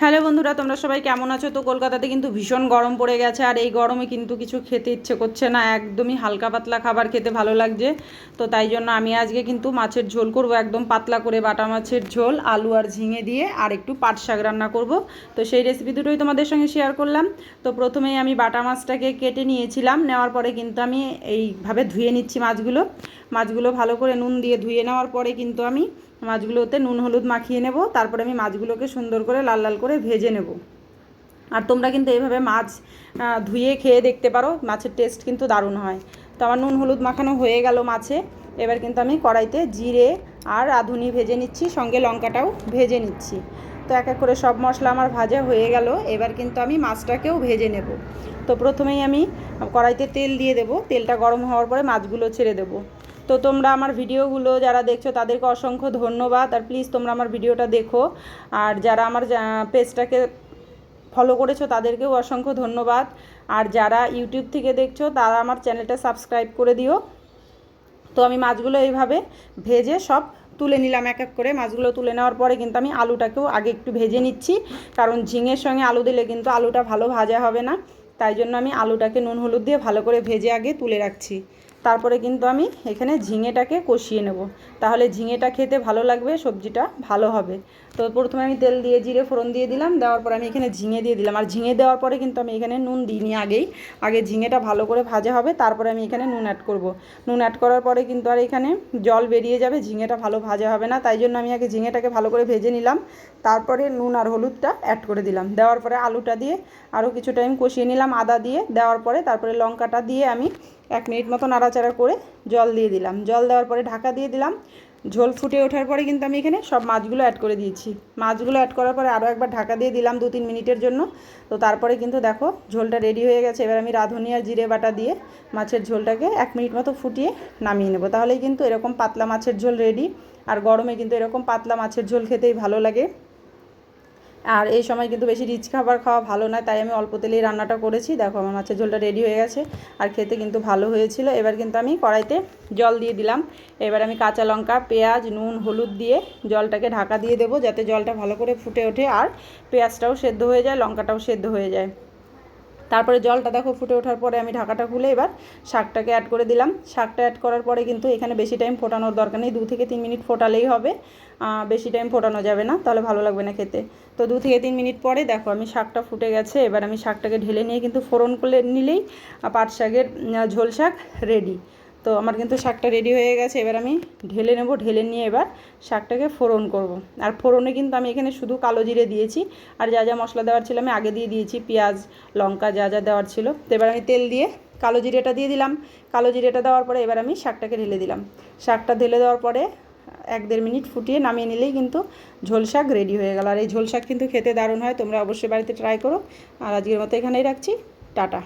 Hello বন্ধুরা, তোমরা সবাই কেমন আছো? তো কলকাতাতে কিন্তু ভীষণ গরম পড়ে গেছে, আর এই গরমে কিন্তু কিছু খেতে ইচ্ছে করছে না, একদমই হালকা পাতলা খাবার খেতে ভালো লাগছে। তো তাই জন্য আমি আজকে কিন্তু মাছের ঝোল করব, একদম পাতলা করে বাটা মাছের ঝোল, আলু আর ঝিঙে দিয়ে, আর একটু পাট শাক রান্না করব। তো সেই রেসিপি দুটোই তোমাদের সঙ্গে শেয়ার করলাম। তো প্রথমেই আমি বাটা মাছটাকে কেটে নিয়েছিলাম, নেওয়ার পরে কিন্তু আমি এইভাবে ধুয়ে নিচ্ছি মাছগুলো ভালো করে নুন দিয়ে ধুয়ে নেওয়ার পরে কিন্তু আমি মাছগুলোতে নুন হলুদ মাখিয়ে নেব। তারপরে আমি মাছগুলোকে সুন্দর করে লাল লাল করে ভেজে নেব। আর তোমরা কিন্তু এইভাবে মাছ ধুয়ে খেয়ে দেখতে পারো, মাছের টেস্ট কিন্তু দারুণ হয়। তো আমার নুন হলুদ মাখানো হয়ে গেল মাছে। এবার কিন্তু আমি কড়াইতে জিরে আর রাঁধুনি ভেজে নিচ্ছি, সঙ্গে লঙ্কাটাও ভেজে নিচ্ছি। তো এক এক করে সব মশলা আমার ভাজা হয়ে গেল। এবার কিন্তু আমি মাছটাকেও ভেজে নেব। তো প্রথমেই আমি কড়াইতে তেল দিয়ে দেব, তেলটা গরম হওয়ার পরে মাছগুলো ছেড়ে দেবো। তো তোমরা আমার ভিডিওগুলো যারা দেখছো তাদেরকে অসংখ্য ধন্যবাদ, আর প্লিজ তোমরা আমার ভিডিওটা দেখো। আর যারা আমার পেজটাকে ফলো করেছো তাদেরকেও অসংখ্য ধন্যবাদ। আর যারা ইউটিউব থেকে দেখছো তারা আমার চ্যানেলটা সাবস্ক্রাইব করে দিও। তো আমি মাছগুলো এইভাবে ভেজে সব তুলে নিলাম এক এক করে। মাছগুলো তুলে নেওয়ার পরে কিন্তু আমি আলুটাকেও আগে একটু ভেজে নিচ্ছি, কারণ ঝিঙের সঙ্গে আলু দিলে কিন্তু আলুটা ভালো ভাজা হবে না। তাই জন্য আমি আলুটাকে নুন হলুদ দিয়ে ভালো করে ভেজে আগে তুলে রাখছি। তারপরে কিন্তু আমি এখানে ঝিঙেটাকে কষিয়ে নেব, তাহলে ঝিঙেটা খেতে ভালো লাগবে, সবজিটা ভালো হবে। তো প্রথমে আমি তেল দিয়ে জিরে ফোড়ন দিয়ে দিলাম, দেওয়ার পরে আমি এখানে ঝিঙে দিয়ে দিলাম। আর ঝিঙে দেওয়ার পরে কিন্তু আমি এখানে নুন দিইনি আগে ঝিঙেটা ভালো করে ভাজা হবে, তারপরে আমি এখানে নুন অ্যাড করব। নুন অ্যাড করার পরে কিন্তু আর এখানে জল বেরিয়ে যাবে, ঝিঙেটা ভালো ভাজা হবে না। তাই জন্য আমি আগে ঝিঙেটাকে ভালো করে ভেজে নিলাম, তারপরে নুন আর হলুদটা অ্যাড করে দিলাম। দেওয়ার পরে আলুটা দিয়ে আরও কিছু টাইম কষিয়ে নিলাম আদা দিয়ে, দেওয়ার পরে তারপরে লঙ্কাটা দিয়ে আমি 1 মিনিট মতো নাড়াচাড়া করে জল দিয়ে দিলাম। জল দেওয়ার পরে ঢাকা দিয়ে দিলাম। ঝোল ফুটে ওঠার পরে কিন্তু আমি এখানে সব মাছগুলো অ্যাড করে দিয়েছি। মাছগুলো অ্যাড করার পরে আরও একবার ঢাকা দিয়ে দিলাম 2-3 মিনিটের জন্য। তো তারপরে কিন্তু দেখো ঝোলটা রেডি হয়ে গেছে। এবার আমি রাঁধুনি আর জিরে বাটা দিয়ে মাছের ঝোলটাকে 1 মিনিট মতো ফুটিয়ে নামিয়ে নেব। তাহলেই কিন্তু এরকম পাতলা মাছের ঝোল রেডি। আর গরমে কিন্তু এরকম পাতলা মাছের ঝোল খেতেই ভালো লাগে। আর এই সময় কিন্তু বেশি রিচ খাবার খাওয়া ভালো নয়, তাই আমি অল্প তেলেই রান্নাটা করেছি। দেখো আমার মাছের ঝোলটা রেডি হয়ে গেছে, আর খেতে কিন্তু ভালো হয়েছিল। এবার কিন্তু আমি কড়াইতে জল দিয়ে দিলাম। এবার আমি কাঁচা লঙ্কা, পেঁয়াজ, নুন হলুদ দিয়ে জলটাকে ঢাকা দিয়ে দেবো, যাতে জলটা ভালো করে ফুটে ওঠে আর পেঁয়াজটাও সেদ্ধ হয়ে যায়, লঙ্কাটাও সেদ্ধ হয়ে যায়। তারপরে জলটা দেখো ফুটে ওঠার পরে আমি ঢাকাটা খুলে এবার শাকটাকে অ্যাড করে দিলাম। শাকটা অ্যাড করার পরে কিন্তু এখানে বেশি টাইম ফোটানোর দরকার নেই, 2 থেকে 3 মিনিট ফোটালেই হবে। বেশি টাইম ফোটানো যাবে না, তাহলে ভালো লাগবে না খেতে। তো 2 থেকে 3 মিনিট পরে দেখো আমি শাকটা ফুটে গেছে। এবার আমি শাকটাকে ঢেলে নিয়ে কিন্তু ফোড়ন করে নিলেই পাট শাকের ঝোল শাক রেডি। তো আমার কিন্তু শাকটা রেডি হয়ে গেছে। এবার আমি ঢেলে নেব, ঢেলে নিয়ে এবার শাকটাকে ফোড়ন করব। আর ফোড়নে কিন্তু আমি এখানে শুধু কালো জিরে দিয়েছি, আর যা যা মশলা দেওয়ার ছিল আমি আগে দিয়ে দিয়েছি, পেঁয়াজ লঙ্কা যা যা দেওয়ার ছিল। তো এবার আমি তেল দিয়ে কালো জিরেটা দিয়ে দিলাম। কালো জিরেটা দেওয়ার পরে এবার আমি শাকটাকে ঢেলে দিলাম। শাকটা ঢেলে দেওয়ার পরে 1-1.5 মিনিট ফুটিয়ে নামিয়ে নিলেই কিন্তু ঝোল শাক রেডি হয়ে গেল। আর এই ঝোল শাক কিন্তু খেতে দারুণ হয়, তোমরা অবশ্যই বাড়িতে ট্রাই করো। আর আজকের মতো এখানেই রাখছি, টাটা।